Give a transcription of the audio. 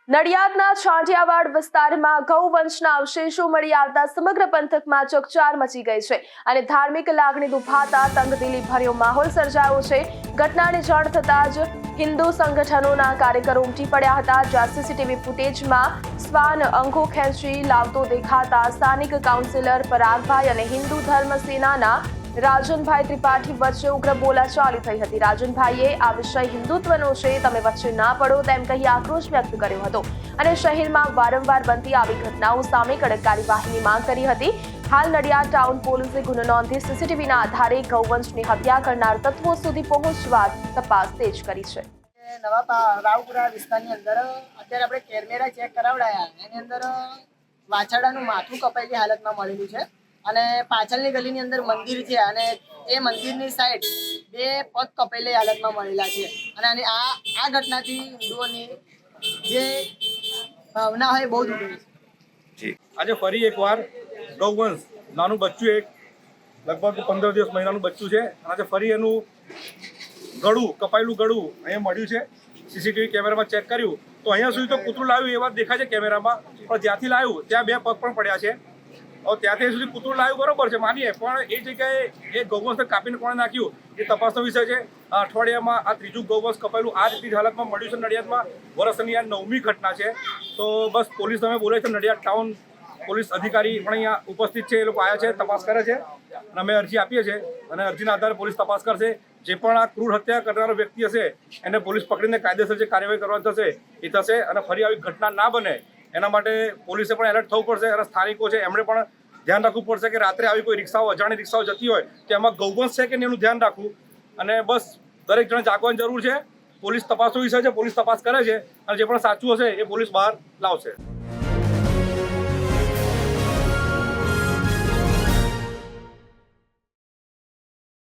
નડિયાદના છાંટિયાવાડ વિસ્તારમાં ગૌવંશના અવશેષો મળી આવતા સમગ્ર પંથકમાં ચકચાર મચી ગઈ છે અને ધાર્મિક લાગણી દુભાતા તંગદિલી ભર્યો માહોલ સર્જાયો છે। ઘટનાની જાણ થતાં જ હિન્દુ સંગઠનોના કાર્યકરો ઉમટી પડ્યા હતા, જ્યાં સીસીટીવી ફૂટેજમાં શ્વાન અંગો ખેંચી લાવતો દેખાતા સ્થાનિક કાઉન્સિલર પરાગભાઈ અને હિન્દુ ધર્મ સેનાના રાજનભાઈ ત્રિપાઠી વચ્ચે ઉગ્ર બોલાચાલી થઈ હતી। રાજનભાઈએ આ વિષય હિન્દુત્વનો છે, તમે વચ્ચે ના પડો તેમ કહી આક્રોશ વ્યક્ત કર્યો હતો અને શહેરમાં વારંવાર બનતી આવી ઘટનાઓ સામે કડક કાર્યવાહીની માંગ કરી હતી। હાલ નડિયાદ ટાઉન પોલીસે ગુનો નોંધી સીસીટીવીના આધારે ગૌવંશની હત્યા કરનાર તત્વો સુધી પહોંચવા તપાસ તેજ કરી છે। નવા રાવપુરા વિસ્તારની અંદર અત્યારે આપણે કેમેરા ચેક કરાવડાયા, એની અંદર વાછરડાનું માથું કપાયેલી હાલતમાં મળેલું છે અને પાછળની ગલીની અંદર મંદિર છે અને એ મંદિરની સાઈડ બે પગ કપાયેલી હાલતમાં મળેલા છે અને આ ઘટનાથી હિન્દુઓની જે ભાવના હોય બહુ દુઃખી છે। આજે ફરી એકવાર ગૌવંશ નાનું બચ્ચું એક લગભગ 15 દિવસ મહિનાનું બચ્ચું છે, આજે ફરી એનું ગળું કપાયેલું ગળું અહીંયા મળ્યું છે। સીસીટીવી કેમેરામાં ચેક કર્યું તો અહીંયા સુધી તો કૂતરું લાવ્યું એ વાત દેખાય છે કેમેરામાં, પણ જ્યાંથી લાવ્યું ત્યાં બે પગ પણ પડ્યા છે। હવે ત્યાંથી સુધી કૂતરું લાવ્યું બરોબર છે, માનીએ, પણ એ જગ્યાએ એ ગૌવંશને કાપીને કોણે નાખ્યું એ તપાસનો વિષય છે। અઠવાડિયામાં આ ત્રીજું ગૌવંશ કપાયેલું આ રીતની હાલતમાં મળ્યું છે નડિયાદમાં। વર્ષની આ 9મી ઘટના છે। તો બસ પોલીસ તમે બોલે છે, નડિયાદ ટાઉન પોલીસ અધિકારી પણ અહીંયા ઉપસ્થિત છે, એ લોકો આવ્યા છે, તપાસ કરે છે અને અમે અરજી આપીએ છીએ અને અરજીના આધારે પોલીસ તપાસ કરશે। જે પણ આ ક્રૂર હત્યા કરનારો વ્યક્તિ હશે એને પોલીસ પકડીને કાયદેસર જે કાર્યવાહી કરવાની થશે એ થશે અને ફરી આવી ઘટના ના બને એના માટે પોલીસે પણ એલર્ટ થવું પડશે અને સ્થાનિકો છે એમણે પણ ધ્યાન રાખવું પડશે કે રાત્રે આવી કોઈ રિક્ષાઓ અજાણી રિક્ષાઓ જતી હોય તો એમાં ગૌવંશ છે કે નહીં એનું ધ્યાન રાખવું અને બસ દરેક જણે જાગવાની જરૂર છે। પોલીસ તપાસનો વિષય છે, પોલીસ તપાસ કરે છે અને જે પણ સાચું હશે એ પોલીસ બહાર લાવશે।